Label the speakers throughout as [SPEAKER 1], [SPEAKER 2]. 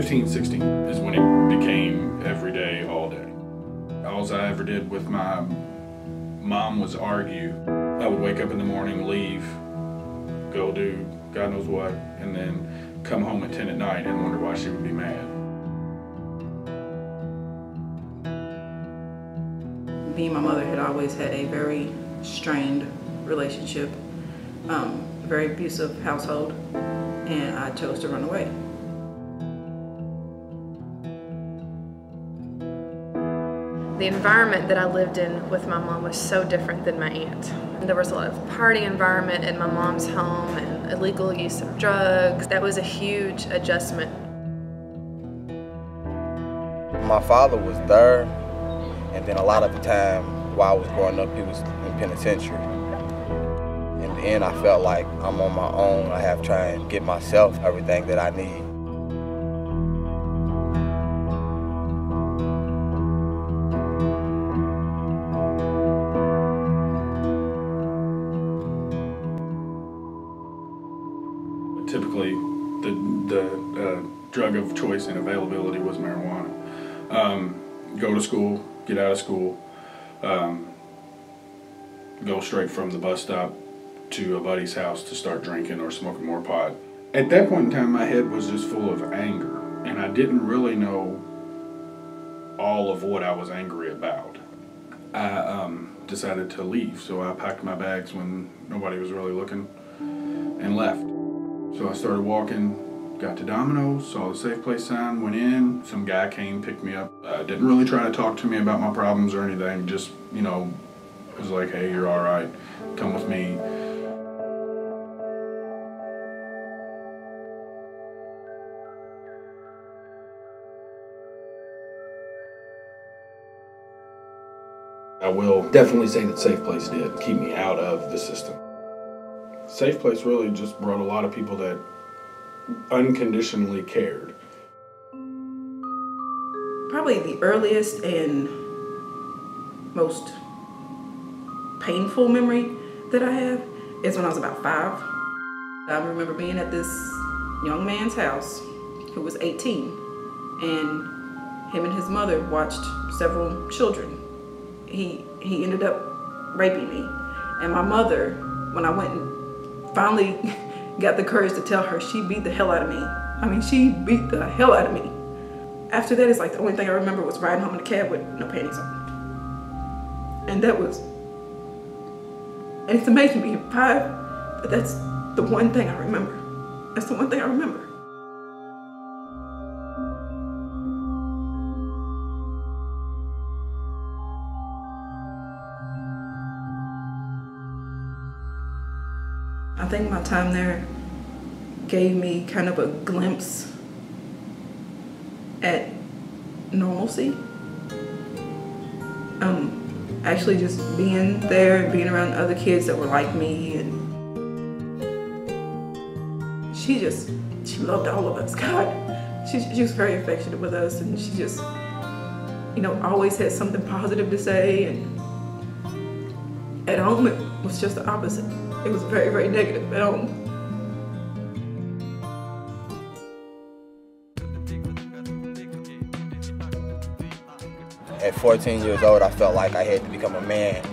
[SPEAKER 1] 15, 16 is when it became every day, all day. All I ever did with my mom was argue. I would wake up in the morning, leave, go do God knows what, and then come home at 10 at night and wonder why she would be mad.
[SPEAKER 2] Me and my mother had always had a very strained relationship, a very abusive household, and I chose to run away.
[SPEAKER 3] The environment that I lived in with my mom was so different than my aunt. There was a lot of party environment in my mom's home and illegal use of drugs. That was a huge adjustment.
[SPEAKER 4] My father was there, and then a lot of the time while I was growing up, he was in penitentiary. In the end, I felt like I'm on my own. I have to try and get myself everything that I need.
[SPEAKER 1] Typically, the drug of choice and availability was marijuana. Go to school, get out of school, go straight from the bus stop to a buddy's house to start drinking or smoking more pot. At that point in time, my head was just full of anger, and I didn't really know all of what I was angry about. I decided to leave, so I packed my bags when nobody was really looking and left. So I started walking, got to Domino's, saw the Safe Place sign, went in, some guy came, picked me up. Didn't really try to talk to me about my problems or anything, just, you know, was like, hey, you're all right, come with me. I will definitely say that Safe Place did keep me out of the system. Safe Place really just brought a lot of people that unconditionally cared.
[SPEAKER 2] Probably the earliest and most painful memory that I have is when I was about 5. I remember being at this young man's house who was 18, and him and his mother watched several children. He ended up raping me, and my mother, when I went and finally got the courage to tell her, she beat the hell out of me. I mean, she beat the hell out of me. After that, it's like the only thing I remember was riding home in a cab with no panties on. And that was, and it's amazing being 5, but that's the one thing I remember. That's the one thing I remember. I think my time there gave me kind of a glimpse at normalcy. Actually just being there, being around other kids that were like me, and she loved all of us. God, she was very affectionate with us, and she just, you know, always had something positive to say, and at home it was just the opposite. It was very, very negative at home.
[SPEAKER 4] At 14 years old, I felt like I had to become a man.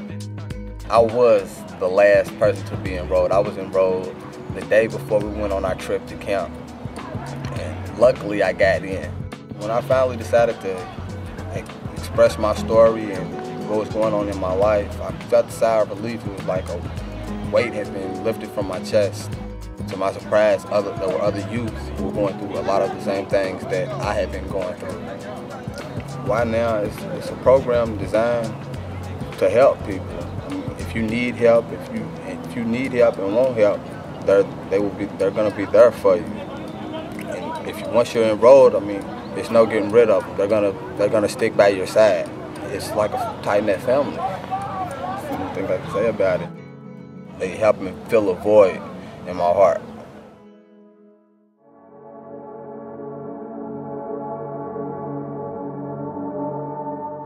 [SPEAKER 4] I was the last person to be enrolled. I was enrolled the day before we went on our trip to camp, and luckily I got in. When I finally decided to express my story and what was going on in my life, I felt a sigh of relief. It was like a weight had been lifted from my chest. To my surprise, there were other youth who were going through a lot of the same things that I had been going through. Why now? It's a program designed to help people. I mean, if you need help, if you need help and want help, they're going to be there for you. And once you're enrolled, I mean, there's no getting rid of them. They're gonna stick by your side. It's like a tight-knit family. That's the only thing I can say about it. They help me fill a void in my heart.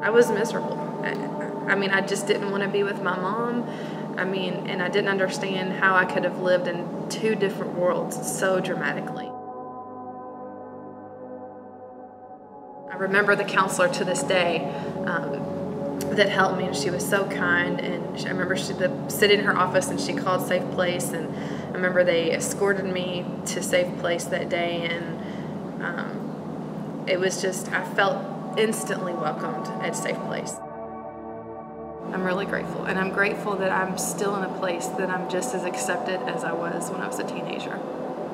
[SPEAKER 3] I was miserable. I mean, I just didn't want to be with my mom. I mean, and I didn't understand how I could have lived in 2 different worlds so dramatically. remember the counselor to this day that helped me, and she was so kind. And I remember sitting in her office, and she called Safe Place, and I remember they escorted me to Safe Place that day, and it was just, I felt instantly welcomed at Safe Place. I'm really grateful, and I'm grateful that I'm still in a place that I'm just as accepted as I was when I was a teenager,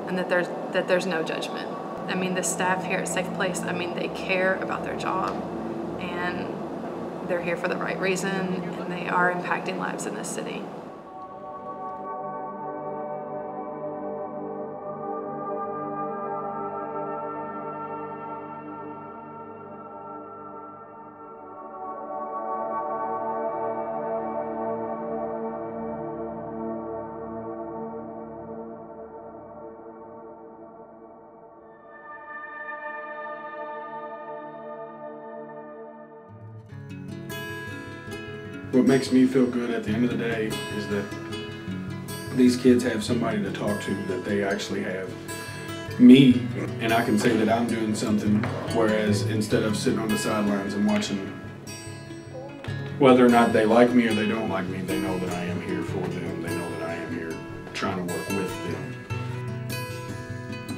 [SPEAKER 3] and that there's no judgment. I mean, the staff here at Safe Place, I mean, they care about their job, and they're here for the right reason, and they are impacting lives in this city.
[SPEAKER 1] What makes me feel good at the end of the day is that these kids have somebody to talk to, that they actually have me, and I can say that I'm doing something, whereas instead of sitting on the sidelines and watching whether or not they like me or they don't like me, they know that I am here for them. They know that I am here trying to work with them.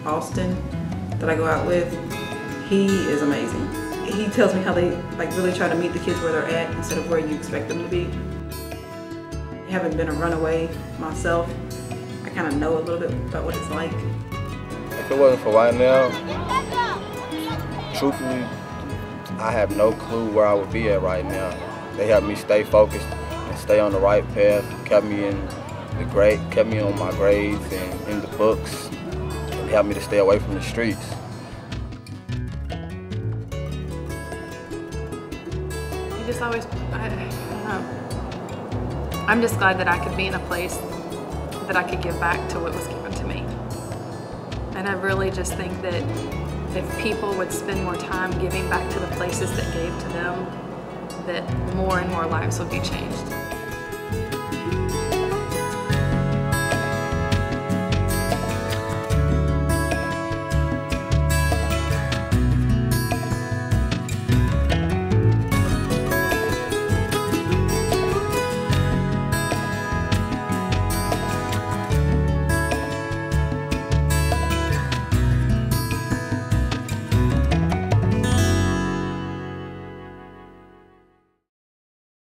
[SPEAKER 2] Austin, that I go out with, he is amazing. He tells me how they really try to meet the kids where they're at instead of where you expect them to be. Having been a runaway myself, I kind of know a little bit about what it's like.
[SPEAKER 4] If it wasn't for YMCA, truthfully, I have no clue where I would be at right now. They helped me stay focused and stay on the right path, kept me on my grades and in the books, and helped me to stay away from the streets.
[SPEAKER 3] Just always, I don't know. I'm just glad that I could be in a place that I could give back to what was given to me. And I really just think that if people would spend more time giving back to the places that gave to them, that more and more lives would be changed.